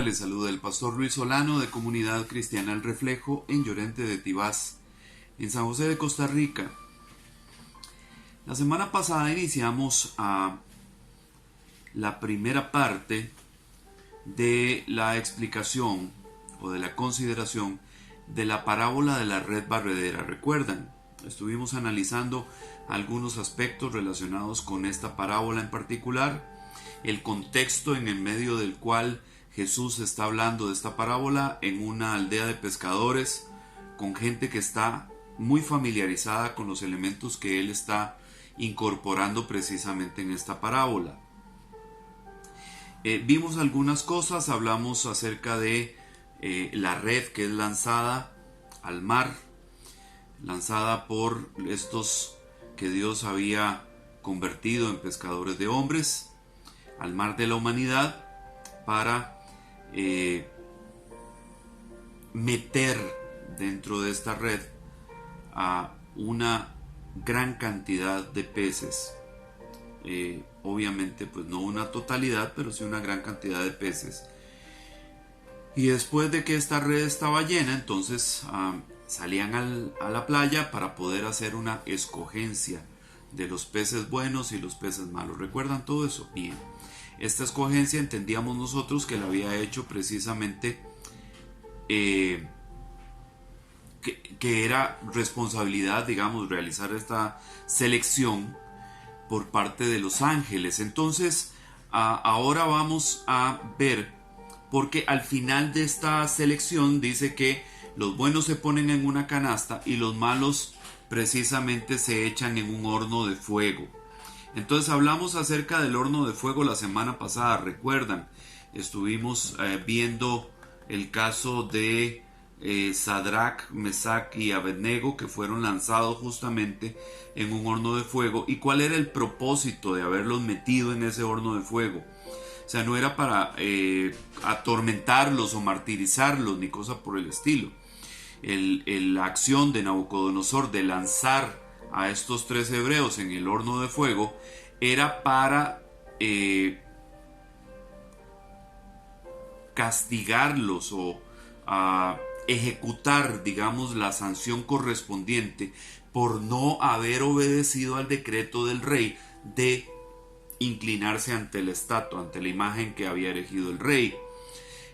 Les saluda el pastor Luis Solano de Comunidad Cristiana El Reflejo en Llorente de Tibás, en San José de Costa Rica. La semana pasada iniciamos la primera parte de la explicación o de la consideración de la parábola de la red barredera. ¿Recuerdan? Estuvimos analizando algunos aspectos relacionados con esta parábola en particular, el contexto en el medio del cual Jesús está hablando de esta parábola en una aldea de pescadores con gente que está muy familiarizada con los elementos que él está incorporando precisamente en esta parábola. Vimos algunas cosas, hablamos acerca de la red que es lanzada al mar, lanzada por estos que Dios había convertido en pescadores de hombres, al mar de la humanidad, para meter dentro de esta red a una gran cantidad de peces. Obviamente pues no una totalidad, pero sí una gran cantidad de peces. Y después de que esta red estaba llena, entonces salían a la playa para poder hacer una escogencia de los peces buenos y los peces malos. ¿Recuerdan todo eso? Bien. Esta escogencia entendíamos nosotros que la había hecho precisamente que era responsabilidad, digamos, realizar esta selección por parte de los ángeles. Entonces, ahora vamos a ver, porque al final de esta selección dice que los buenos se ponen en una canasta y los malos precisamente se echan en un horno de fuego. Entonces hablamos acerca del horno de fuego la semana pasada, recuerdan, estuvimos viendo el caso de Sadrach, Mesach y Abednego, que fueron lanzados justamente en un horno de fuego. ¿Y cuál era el propósito de haberlos metido en ese horno de fuego? O sea, no era para atormentarlos o martirizarlos ni cosa por el estilo. La acción de Nabucodonosor de lanzar a estos tres hebreos en el horno de fuego era para castigarlos o ejecutar, digamos, la sanción correspondiente por no haber obedecido al decreto del rey de inclinarse ante la estatua, ante la imagen que había erigido el rey.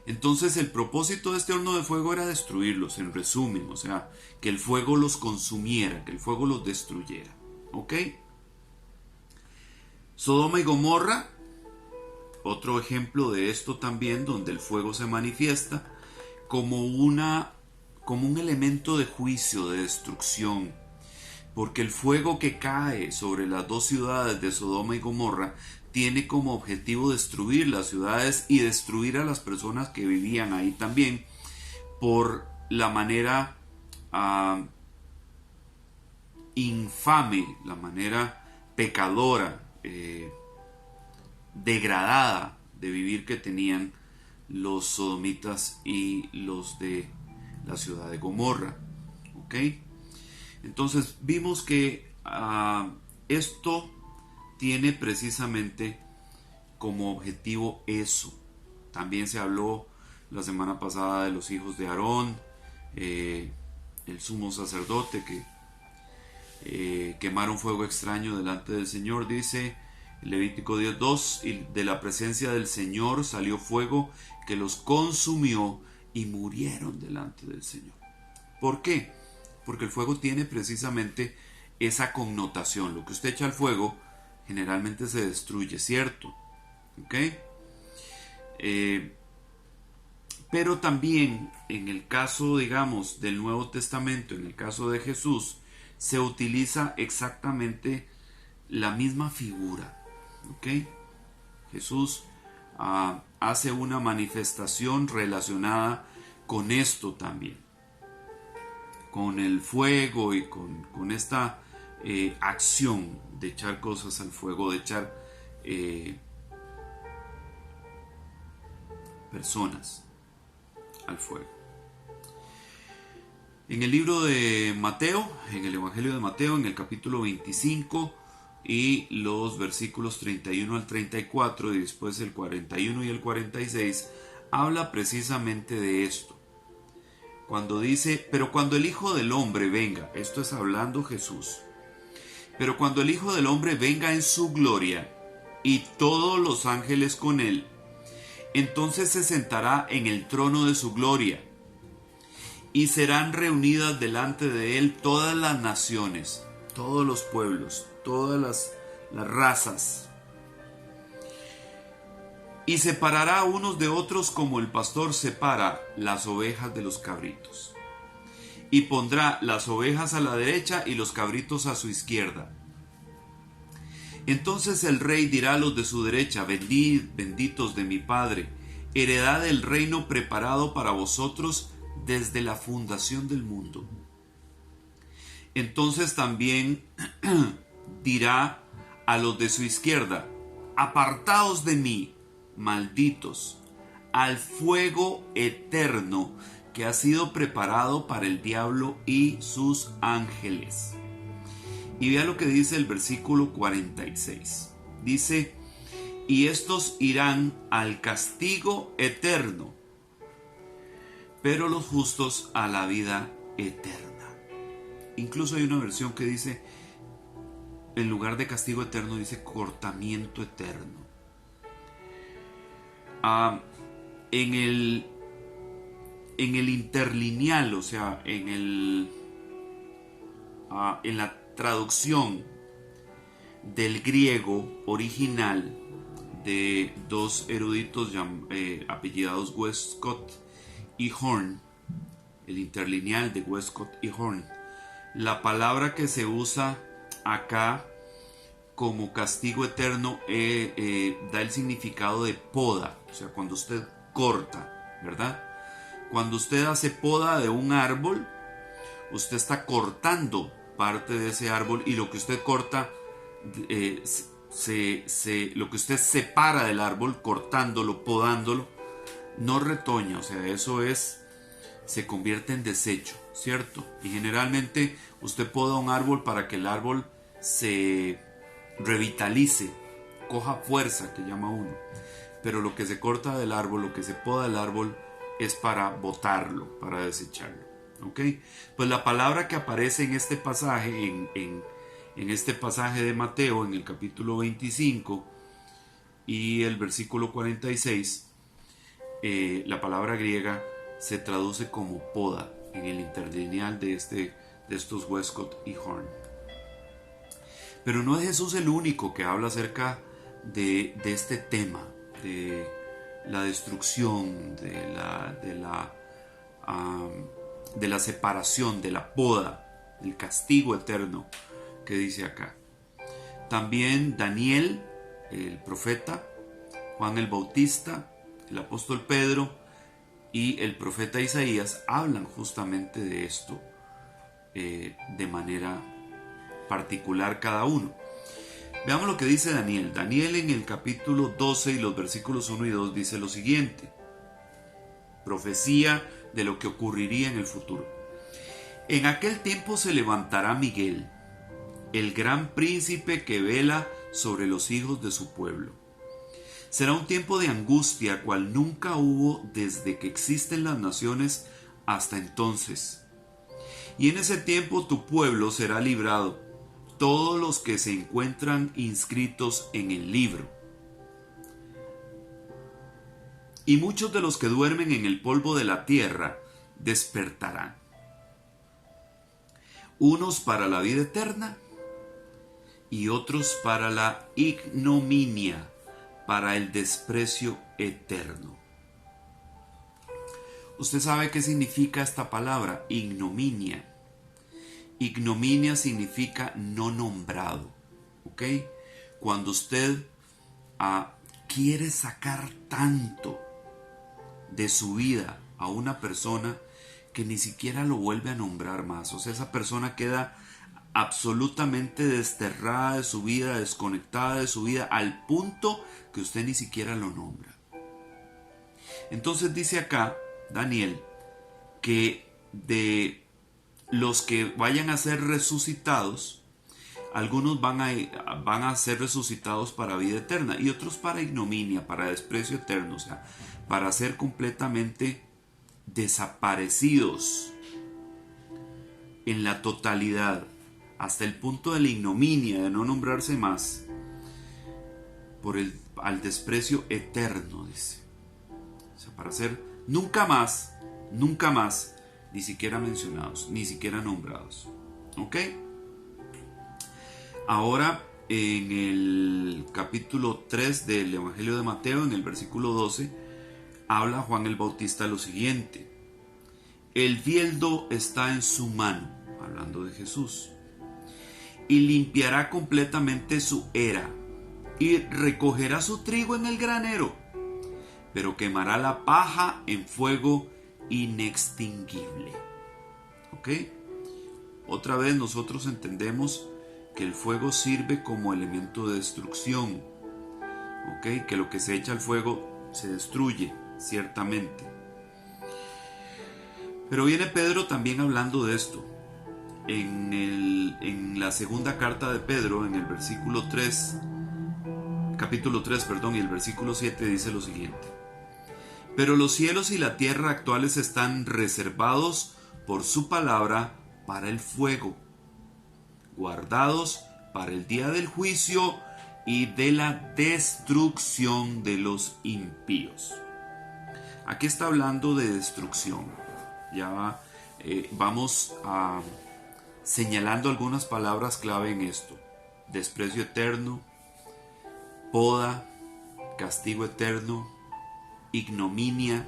Entonces el propósito de este horno de fuego era destruirlos, en resumen, o sea, que el fuego los consumiera, que el fuego los destruyera. ¿Ok? Sodoma y Gomorra, otro ejemplo de esto también, donde el fuego se manifiesta como un elemento de juicio, de destrucción, porque el fuego que cae sobre las dos ciudades de Sodoma y Gomorra tiene como objetivo destruir las ciudades y destruir a las personas que vivían ahí también, por la manera infame, la manera pecadora, degradada de vivir que tenían los sodomitas y los de la ciudad de Gomorra. ¿Ok? Entonces vimos que esto tiene precisamente como objetivo eso. También se habló la semana pasada de los hijos de Aarón, el sumo sacerdote que quemaron fuego extraño delante del Señor, dice Levítico 10:2, y de la presencia del Señor salió fuego que los consumió y murieron delante del Señor. ¿Por qué? Porque el fuego tiene precisamente esa connotación. Lo que usted echa al fuego generalmente se destruye, ¿cierto? ¿Ok? Pero también en el caso, digamos, del Nuevo Testamento, en el caso de Jesús, se utiliza exactamente la misma figura. ¿Ok? Jesús hace una manifestación relacionada con esto también, con el fuego y con esta acción de echar cosas al fuego, de echar personas al fuego. En el libro de Mateo, en el Evangelio de Mateo, en el capítulo 25 y los versículos 31 al 34 y después el 41 y el 46, habla precisamente de esto. Cuando dice, pero cuando el Hijo del Hombre venga, esto es hablando Jesús, pero cuando el Hijo del Hombre venga en su gloria y todos los ángeles con él, entonces se sentará en el trono de su gloria y serán reunidas delante de él todas las naciones, todos los pueblos, todas las razas. Y separará unos de otros como el pastor separa las ovejas de los cabritos. Y pondrá las ovejas a la derecha y los cabritos a su izquierda. Entonces el rey dirá a los de su derecha: venid, benditos de mi Padre, heredad del reino preparado para vosotros desde la fundación del mundo. Entonces también dirá a los de su izquierda: apartaos de mí, malditos, al fuego eterno que ha sido preparado para el diablo y sus ángeles. Y vea lo que dice el versículo 46. Dice: y estos irán al castigo eterno, pero los justos a la vida eterna. Incluso hay una versión que dice, en lugar de castigo eterno, dice cortamiento eterno. En el interlineal, o sea, en la traducción del griego original de dos eruditos apellidados Westcott y Horn, el interlineal de Westcott y Horn, la palabra que se usa acá como castigo eterno da el significado de poda, o sea, cuando usted corta, ¿verdad? Cuando usted hace poda de un árbol, usted está cortando parte de ese árbol, y lo que usted corta, lo que usted separa del árbol, cortándolo, podándolo, no retoña, o sea, eso se convierte en desecho, ¿cierto? Y generalmente usted poda un árbol para que el árbol se revitalice, coja fuerza, que llama uno. Pero lo que se corta del árbol, lo que se poda del árbol, es para botarlo, para desecharlo. ¿Ok? Pues la palabra que aparece en este pasaje, en este pasaje de Mateo, en el capítulo 25 y el versículo 46, la palabra griega se traduce como poda en el interlineal de estos Westcott y Horn. Pero no es Jesús el único que habla acerca de este tema, de la destrucción, de la separación, de la poda, del castigo eterno que dice acá. También Daniel, el profeta, Juan el Bautista, el apóstol Pedro y el profeta Isaías hablan justamente de esto de manera particular cada uno. Veamos lo que dice Daniel. Daniel en el capítulo 12 y los versículos 1 y 2 dice lo siguiente: profecía de lo que ocurriría en el futuro. En aquel tiempo se levantará Miguel, el gran príncipe que vela sobre los hijos de su pueblo. Será un tiempo de angustia cual nunca hubo desde que existen las naciones hasta entonces. Y en ese tiempo tu pueblo será librado, todos los que se encuentran inscritos en el libro. Y muchos de los que duermen en el polvo de la tierra despertarán. Unos para la vida eterna y otros para la ignominia, para el desprecio eterno. ¿Usted sabe qué significa esta palabra? Ignominia. Ignominia significa no nombrado. ¿Ok? Cuando usted quiere sacar tanto de su vida a una persona que ni siquiera lo vuelve a nombrar más. O sea, esa persona queda absolutamente desterrada de su vida, desconectada de su vida, al punto que usted ni siquiera lo nombra. Entonces dice acá Daniel que de los que vayan a ser resucitados, Algunos van a ser resucitados para vida eterna y otros para ignominia, para desprecio eterno, o sea, para ser completamente desaparecidos en la totalidad, hasta el punto de la ignominia, de no nombrarse más, al desprecio eterno, dice. O sea, para ser nunca más, ni siquiera mencionados, ni siquiera nombrados. ¿Ok? Ahora, en el capítulo 3 del Evangelio de Mateo, en el versículo 12, habla Juan el Bautista lo siguiente: el bieldo está en su mano, hablando de Jesús, y limpiará completamente su era, y recogerá su trigo en el granero, pero quemará la paja en fuego inextinguible. ¿Ok? Otra vez nosotros entendemos que el fuego sirve como elemento de destrucción. ¿Ok? Que lo que se echa al fuego se destruye, ciertamente. Pero viene Pedro también hablando de esto. En la segunda carta de Pedro, en el versículo 3, capítulo 3, perdón, y el versículo 7 dice lo siguiente: pero los cielos y la tierra actuales están reservados por su palabra para el fuego, guardados para el día del juicio y de la destrucción de los impíos. Aquí está hablando de destrucción. Ya vamos señalando algunas palabras clave en esto: desprecio eterno, poda, castigo eterno, ignominia.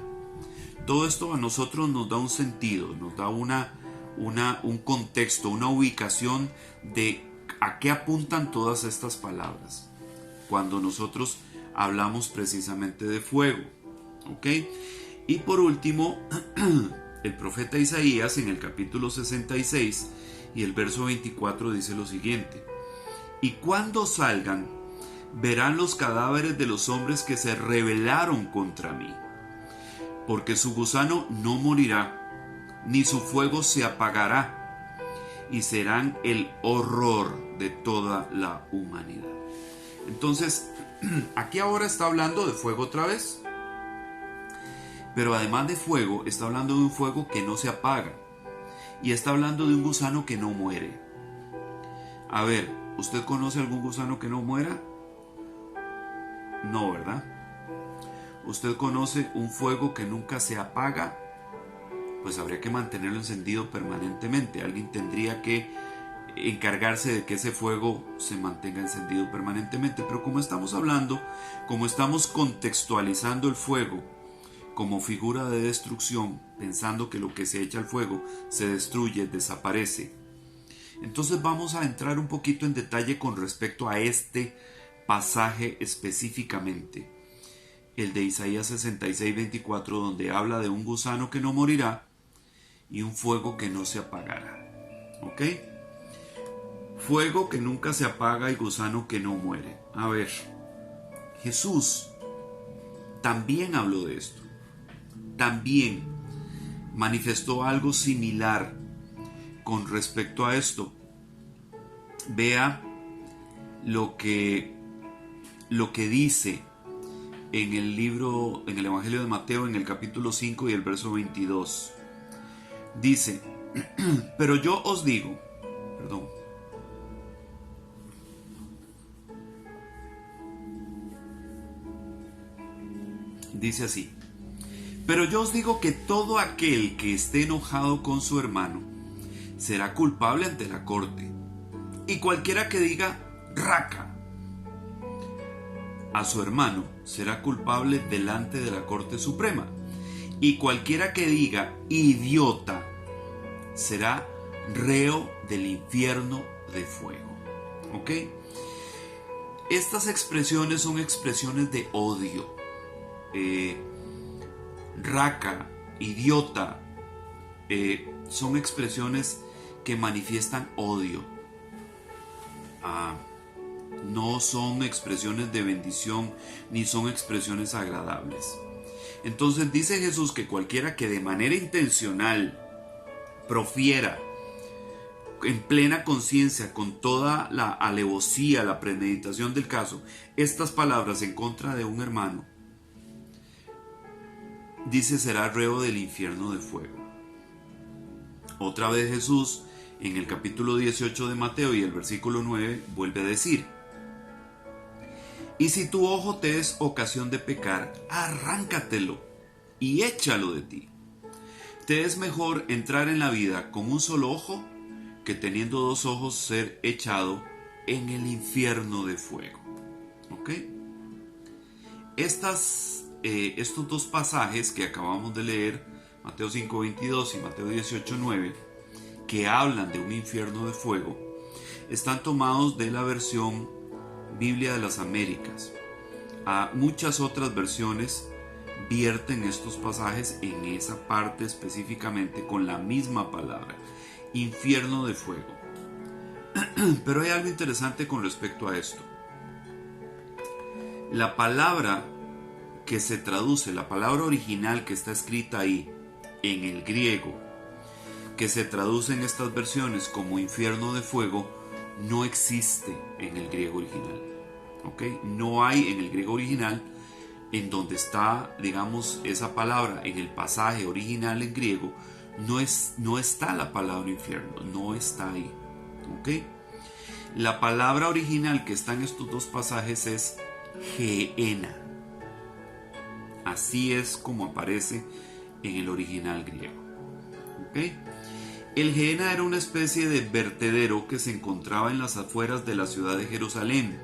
Todo esto a nosotros nos da un sentido, nos da un contexto, una ubicación de a qué apuntan todas estas palabras cuando nosotros hablamos precisamente de fuego. ¿Ok? Y por último, el profeta Isaías en el capítulo 66 y el verso 24 dice lo siguiente: y cuando salgan, verán los cadáveres de los hombres que se rebelaron contra mí, porque su gusano no morirá, ni su fuego se apagará, y serán el horror de toda la humanidad. Entonces, aquí ahora está hablando de fuego otra vez, pero además de fuego, está hablando de un fuego que no se apaga, y está hablando de un gusano que no muere. A ver, ¿usted conoce algún gusano que no muera? No, ¿verdad? ¿Usted conoce un fuego que nunca se apaga? Pues habría que mantenerlo encendido permanentemente. Alguien tendría que encargarse de que ese fuego se mantenga encendido permanentemente. Pero como estamos hablando, como estamos contextualizando el fuego como figura de destrucción, pensando que lo que se echa al fuego se destruye, desaparece, entonces vamos a entrar un poquito en detalle con respecto a este pasaje específicamente, el de Isaías 66:24, donde habla de un gusano que no morirá y un fuego que no se apagará. ¿Ok? Fuego que nunca se apaga y gusano que no muere. A ver, Jesús también habló de esto. También manifestó algo similar con respecto a esto. Vea lo que dice en el Evangelio de Mateo, en el capítulo 5 y el verso 22. Dice: pero yo os digo, dice así: pero yo os digo que todo aquel que esté enojado con su hermano será culpable ante la corte, y cualquiera que diga raca a su hermano será culpable delante de la Corte Suprema, y cualquiera que diga idiota será reo del infierno de fuego. ¿Ok? Estas expresiones son expresiones de odio. Raca, idiota, son expresiones que manifiestan odio. No son expresiones de bendición, ni son expresiones agradables. Entonces dice Jesús que cualquiera que de manera intencional profiera en plena conciencia, con toda la alevosía, la premeditación del caso, estas palabras en contra de un hermano, dice: será reo del infierno de fuego. Otra vez Jesús, en el capítulo 18 de Mateo y el versículo 9, vuelve a decir: y si tu ojo te es ocasión de pecar, arráncatelo y échalo de ti. Te es mejor entrar en la vida con un solo ojo que teniendo dos ojos ser echado en el infierno de fuego. ¿Ok? Estos dos pasajes que acabamos de leer, Mateo 5:22 y Mateo 18:9, que hablan de un infierno de fuego, están tomados de la versión Biblia de las Américas. Muchas otras versiones vierten estos pasajes en esa parte específicamente con la misma palabra, infierno de fuego. Pero hay algo interesante con respecto a esto. La palabra que se traduce, la palabra original que está escrita ahí en el griego, que se traduce en estas versiones como infierno de fuego, no existe en el griego original. ¿Ok? No hay en el griego original, en donde está, digamos, esa palabra, en el pasaje original en griego, no está la palabra infierno, no está ahí. ¿Ok? La palabra original que está en estos dos pasajes es Gehenna. Así es como aparece en el original griego. ¿Ok? El Gehenna era una especie de vertedero que se encontraba en las afueras de la ciudad de Jerusalén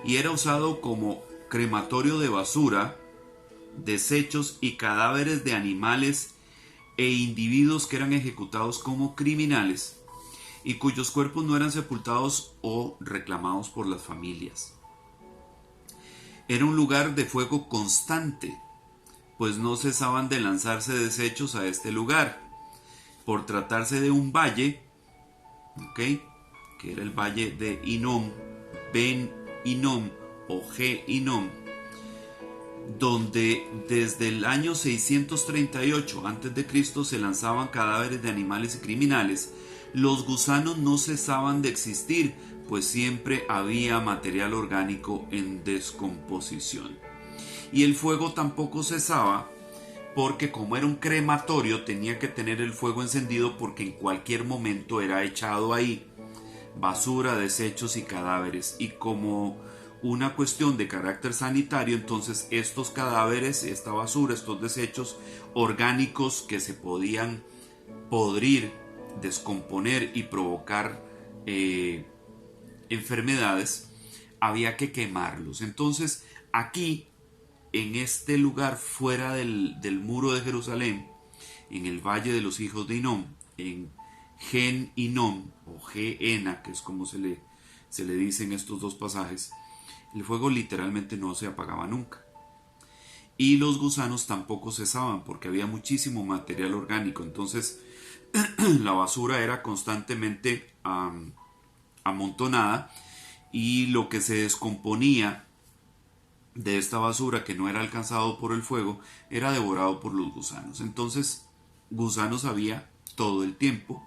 y era usado como crematorio de basura, desechos y cadáveres de animales e individuos que eran ejecutados como criminales y cuyos cuerpos no eran sepultados o reclamados por las familias. Era un lugar de fuego constante, pues no cesaban de lanzarse desechos a este lugar. Por tratarse de un valle, ¿okay?, que era el valle de Hinnom, Ben Hinnom o Ge Hinnom, donde desde el año 638 a.C. se lanzaban cadáveres de animales y criminales, los gusanos no cesaban de existir, pues siempre había material orgánico en descomposición. Y el fuego tampoco cesaba, porque como era un crematorio tenía que tener el fuego encendido porque en cualquier momento era echado ahí basura, desechos y cadáveres, y como una cuestión de carácter sanitario, entonces estos cadáveres, esta basura, estos desechos orgánicos que se podían podrir, descomponer y provocar enfermedades, había que quemarlos. Entonces aquí, en este lugar fuera del muro de Jerusalén, en el valle de los hijos de Hinnom, en Gen Hinnom o Gehenna, que es como se le dice en estos dos pasajes, el fuego literalmente no se apagaba nunca. Y los gusanos tampoco cesaban porque había muchísimo material orgánico. Entonces la basura era constantemente amontonada, y lo que se descomponía de esta basura que no era alcanzado por el fuego era devorado por los gusanos. Entonces gusanos había todo el tiempo,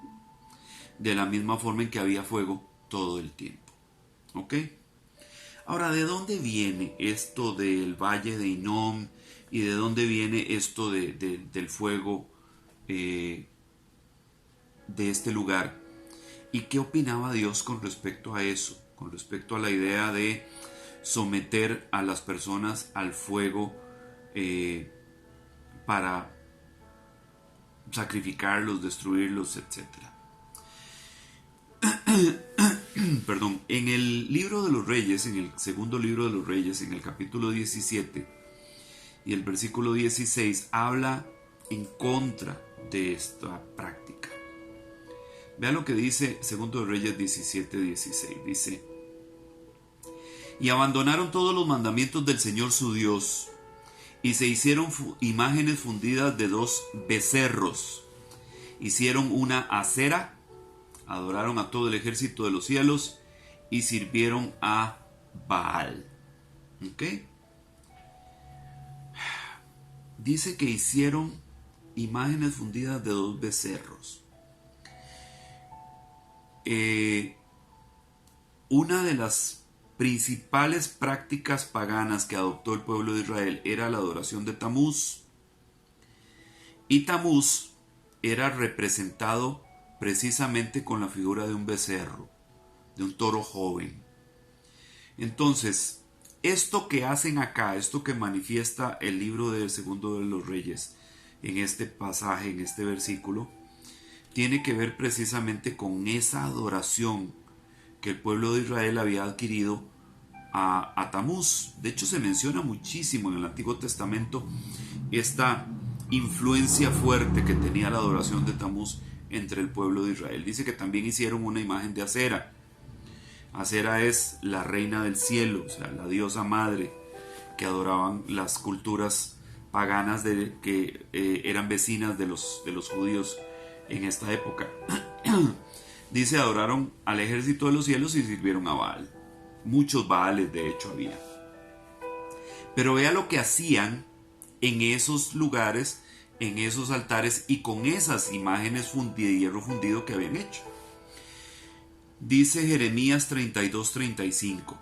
de la misma forma en que había fuego todo el tiempo. ¿Ok? Ahora, ¿de dónde viene esto del valle de Hinnom y de dónde viene esto del fuego de este lugar? ¿Y qué opinaba Dios con respecto a eso? Con respecto a la idea de someter a las personas al fuego para sacrificarlos, destruirlos, etc. Perdón, en el libro de los Reyes, en el segundo libro de los Reyes, en el capítulo 17 y el versículo 16, habla en contra de esta práctica. Vean lo que dice segundo de Reyes 17:16. Dice: y abandonaron todos los mandamientos del Señor su Dios, y se hicieron imágenes fundidas de 2 becerros. Hicieron una acera, adoraron a todo el ejército de los cielos y sirvieron a Baal. ¿Ok? Dice que hicieron imágenes fundidas de 2 becerros. una de las principales prácticas paganas que adoptó el pueblo de Israel era la adoración de Tamuz. Y Tamuz era representado precisamente con la figura de un becerro, de un toro joven. Entonces, esto que hacen acá, esto que manifiesta el libro del Segundo de los Reyes, en este pasaje, en este versículo, tiene que ver precisamente con esa adoración que el pueblo de Israel había adquirido a Tamuz. De hecho, se menciona muchísimo en el Antiguo Testamento esta influencia fuerte que tenía la adoración de Tamuz entre el pueblo de Israel. Dice que también hicieron una imagen de Acera. Acera es la reina del cielo, o sea, la diosa madre que adoraban las culturas paganas que eran vecinas de los judíos en esta época. Dice, adoraron al ejército de los cielos y sirvieron a Baal. Muchos Baales de hecho había. Pero vea lo que hacían en esos lugares, en esos altares y con esas imágenes de hierro fundido que habían hecho. Dice Jeremías 32:35.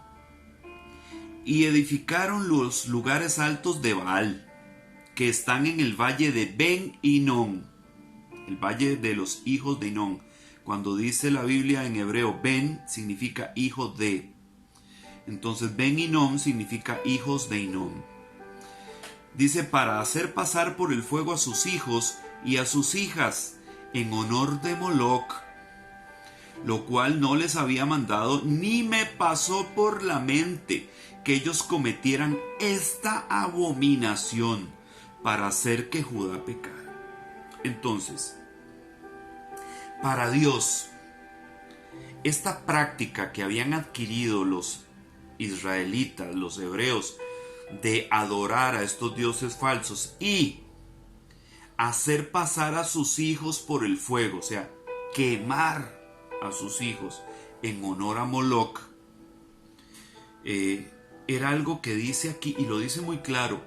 Y edificaron los lugares altos de Baal, que están en el valle de Ben Hinnom, el valle de los hijos de Hinnom. Cuando dice la Biblia en hebreo Ben, significa hijo de. Entonces Ben Hinnom significa hijos de Hinnom. Dice, para hacer pasar por el fuego a sus hijos y a sus hijas, en honor de Moloch, lo cual no les había mandado, ni me pasó por la mente que ellos cometieran esta abominación para hacer que Judá pecara. Entonces, para Dios, esta práctica que habían adquirido los israelitas, los hebreos, de adorar a estos dioses falsos y hacer pasar a sus hijos por el fuego, o sea, quemar a sus hijos en honor a Moloch, era algo que dice aquí, y lo dice muy claro: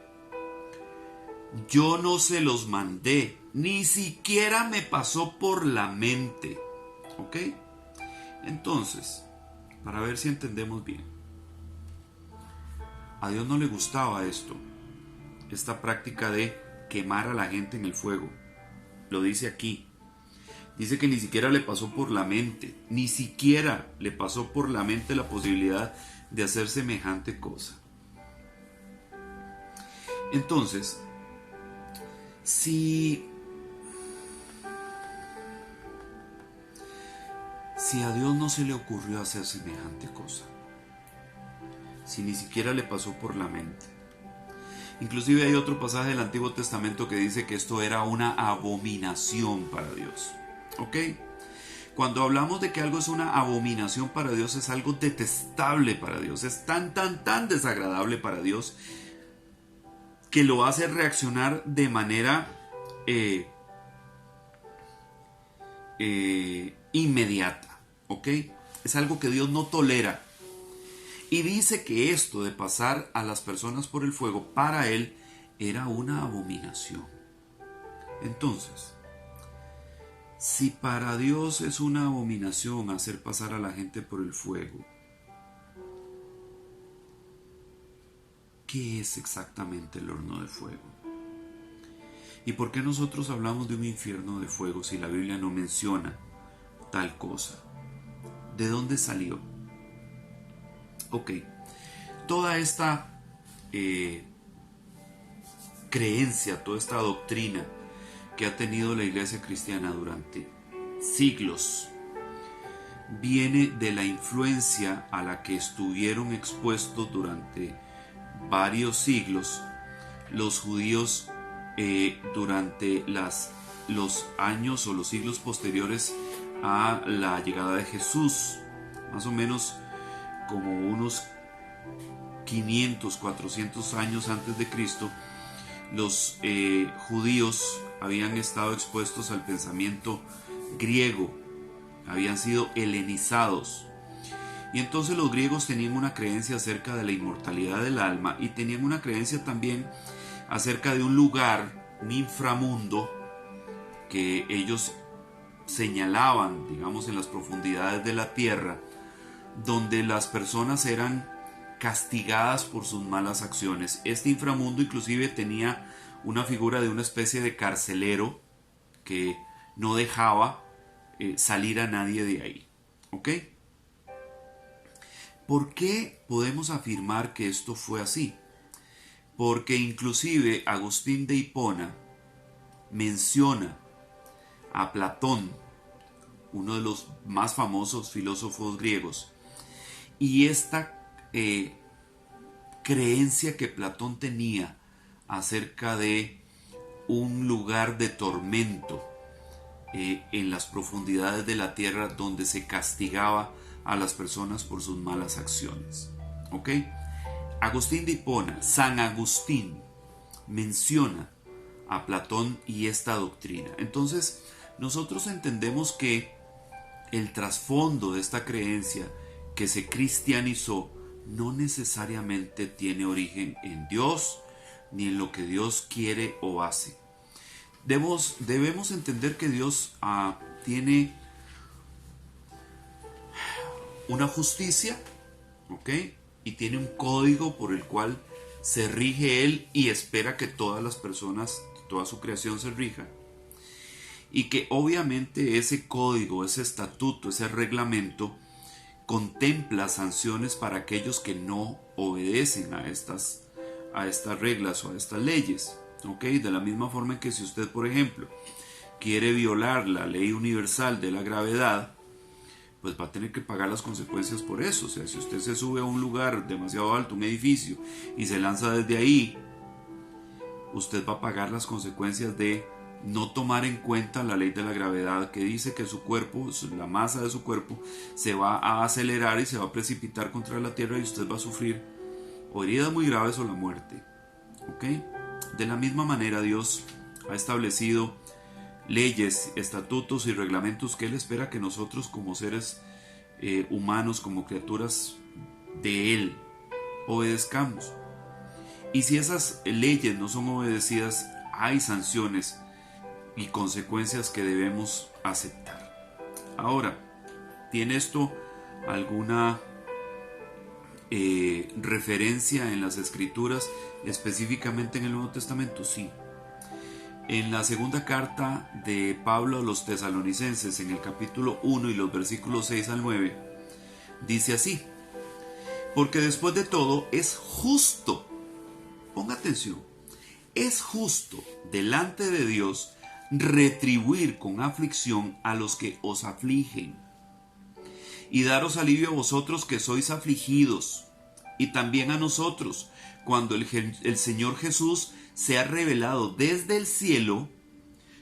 yo no se los mandé, ni siquiera me pasó por la mente. ¿Ok? Entonces, para ver si entendemos bien, a Dios no le gustaba esta práctica de quemar a la gente en el fuego. Lo dice aquí. Dice que ni siquiera le pasó por la mente, ni siquiera le pasó por la mente la posibilidad de hacer semejante cosa. Entonces, si a Dios no se le ocurrió hacer semejante cosa, si ni siquiera le pasó por la mente. Inclusive hay otro pasaje del Antiguo Testamento que dice que esto era una abominación para Dios. ¿Ok? Cuando hablamos de que algo es una abominación para Dios, es algo detestable para Dios, es tan desagradable para Dios que lo hace reaccionar de manera inmediata. ¿Ok? Es algo que Dios no tolera. Y dice que esto de pasar a las personas por el fuego, para él era una abominación. Entonces, si para Dios es una abominación hacer pasar a la gente por el fuego, ¿qué es exactamente el horno de fuego? ¿Y por qué nosotros hablamos de un infierno de fuego si la Biblia no menciona tal cosa? ¿De dónde salió? Ok, toda esta creencia, toda esta doctrina que ha tenido la iglesia cristiana durante siglos viene de la influencia a la que estuvieron expuestos durante varios siglos los judíos durante los años o los siglos posteriores a la llegada de Jesús, más o menos como unos 500, 400 años antes de Cristo. Los judíos habían estado expuestos al pensamiento griego, habían sido helenizados, y entonces los griegos tenían una creencia acerca de la inmortalidad del alma, y tenían una creencia también acerca de un lugar, un inframundo, que ellos señalaban, digamos, en las profundidades de la tierra, donde las personas eran castigadas por sus malas acciones. Este inframundo inclusive tenía una figura de una especie de carcelero que no dejaba salir a nadie de ahí. ¿Ok? ¿Por qué podemos afirmar que esto fue así? Porque inclusive Agustín de Hipona menciona a Platón, uno de los más famosos filósofos griegos, y esta creencia que Platón tenía acerca de un lugar de tormento en las profundidades de la tierra donde se castigaba a las personas por sus malas acciones. ¿Ok? Agustín de Hipona, San Agustín, menciona a Platón y esta doctrina. Entonces, nosotros entendemos que el trasfondo de esta creencia que se cristianizó no necesariamente tiene origen en Dios ni en lo que Dios quiere o hace. Debemos entender que Dios tiene una justicia, ¿ok? Y tiene un código por el cual se rige Él y espera que todas las personas, toda su creación se rija. Y que obviamente ese código, ese estatuto, ese reglamento contempla sanciones para aquellos que no obedecen a estas reglas o a estas leyes. ¿Ok? De la misma forma que si usted, por ejemplo, quiere violar la ley universal de la gravedad, pues va a tener que pagar las consecuencias por eso. O sea, si usted se sube a un lugar demasiado alto, un edificio, y se lanza desde ahí, usted va a pagar las consecuencias de no tomar en cuenta la ley de la gravedad, que dice que su cuerpo, la masa de su cuerpo, se va a acelerar y se va a precipitar contra la tierra y usted va a sufrir o heridas muy graves o la muerte. ¿Ok? De la misma manera, Dios ha establecido leyes, estatutos y reglamentos que Él espera que nosotros como seres humanos, como criaturas de Él, obedezcamos. Y si esas leyes no son obedecidas, hay sanciones y consecuencias que debemos aceptar. Ahora, ¿tiene esto alguna referencia en las Escrituras, específicamente en el Nuevo Testamento? Sí. En la segunda carta de Pablo a los Tesalonicenses, en el capítulo 1 y los versículos 6 al 9, dice así: porque después de todo es justo, ponga atención, es justo delante de Dios retribuir con aflicción a los que os afligen y daros alivio a vosotros que sois afligidos, y también a nosotros, cuando el Señor Jesús se ha revelado desde el cielo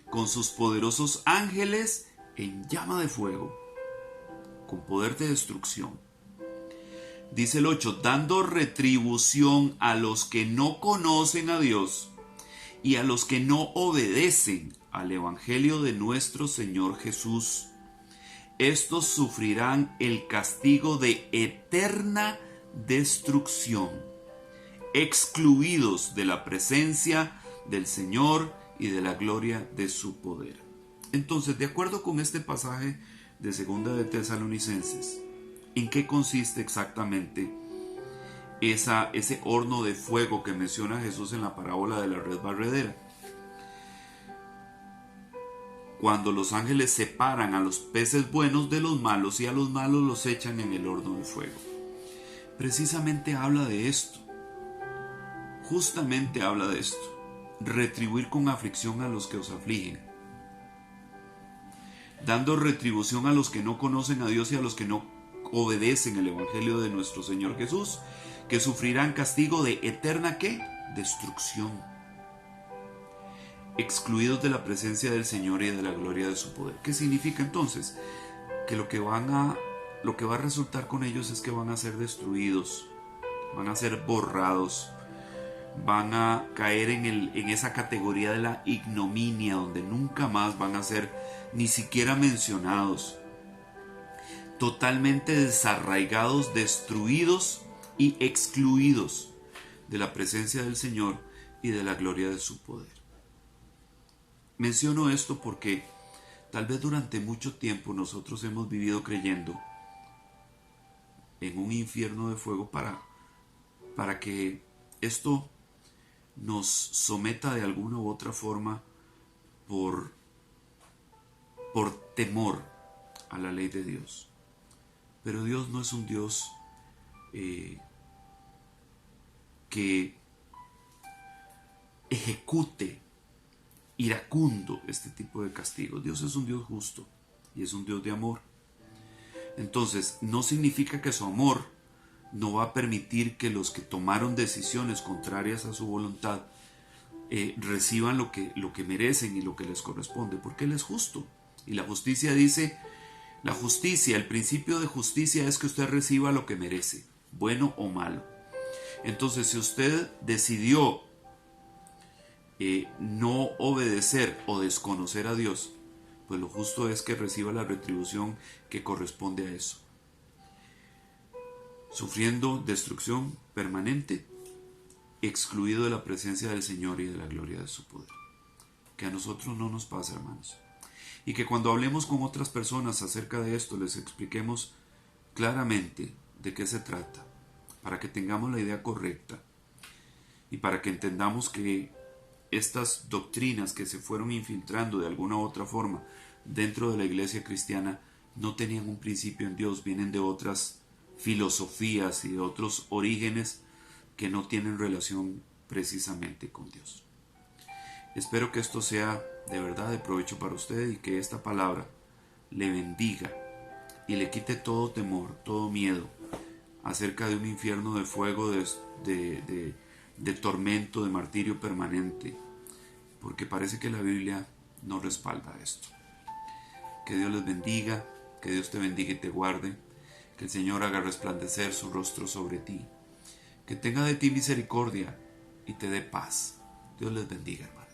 con sus poderosos ángeles en llama de fuego, con poder de destrucción. Dice el 8, dando retribución a los que no conocen a Dios y a los que no obedecen al Evangelio de nuestro Señor Jesús. Estos sufrirán el castigo de eterna destrucción, excluidos de la presencia del Señor y de la gloria de su poder. Entonces, de acuerdo con este pasaje de Segunda de Tesalonicenses, ¿en qué consiste exactamente ese horno de fuego que menciona Jesús en la parábola de la red barredera? Cuando los ángeles separan a los peces buenos de los malos y a los malos los echan en el horno de fuego. Precisamente habla de esto. Justamente habla de esto. Retribuir con aflicción a los que os afligen. Dando retribución a los que no conocen a Dios y a los que no obedecen el Evangelio de nuestro Señor Jesús, que sufrirán castigo de eterna ¿qué? Destrucción. Excluidos de la presencia del Señor y de la gloria de su poder. ¿Qué significa entonces? Que lo que va a resultar con ellos es que van a ser destruidos, van a ser borrados, van a caer en esa categoría de la ignominia, donde nunca más van a ser ni siquiera mencionados, totalmente desarraigados, destruidos y excluidos de la presencia del Señor y de la gloria de su poder. Menciono esto porque Tal vez durante mucho tiempo nosotros hemos vivido creyendo en un infierno de fuego para que esto nos someta de alguna u otra forma por temor a la ley de Dios. Pero Dios no es un Dios que ejecute iracundo este tipo de castigos. Dios es un Dios justo y es un Dios de amor. Entonces, no significa que su amor no va a permitir que los que tomaron decisiones contrarias a su voluntad reciban lo que merecen y lo que les corresponde, porque Él es justo. Y la justicia dice, el principio de justicia es que usted reciba lo que merece, bueno o malo. Entonces, si usted decidió no obedecer o desconocer a Dios, pues lo justo es que reciba la retribución que corresponde a eso, sufriendo destrucción permanente, excluido de la presencia del Señor y de la gloria de su poder. Que a nosotros no nos pase, hermanos, y que cuando hablemos con otras personas acerca de esto les expliquemos claramente de qué se trata, para que tengamos la idea correcta y para que entendamos que estas doctrinas que se fueron infiltrando de alguna u otra forma dentro de la iglesia cristiana no tenían un principio en Dios, vienen de otras filosofías y de otros orígenes que no tienen relación precisamente con Dios. Espero que esto sea de verdad de provecho para usted y que esta palabra le bendiga y le quite todo temor, todo miedo acerca de un infierno de fuego, de tormento, de martirio permanente, porque parece que la Biblia no respalda esto. Que Dios les bendiga, que Dios te bendiga y te guarde, que el Señor haga resplandecer su rostro sobre ti, que tenga de ti misericordia y te dé paz. Dios les bendiga, hermano.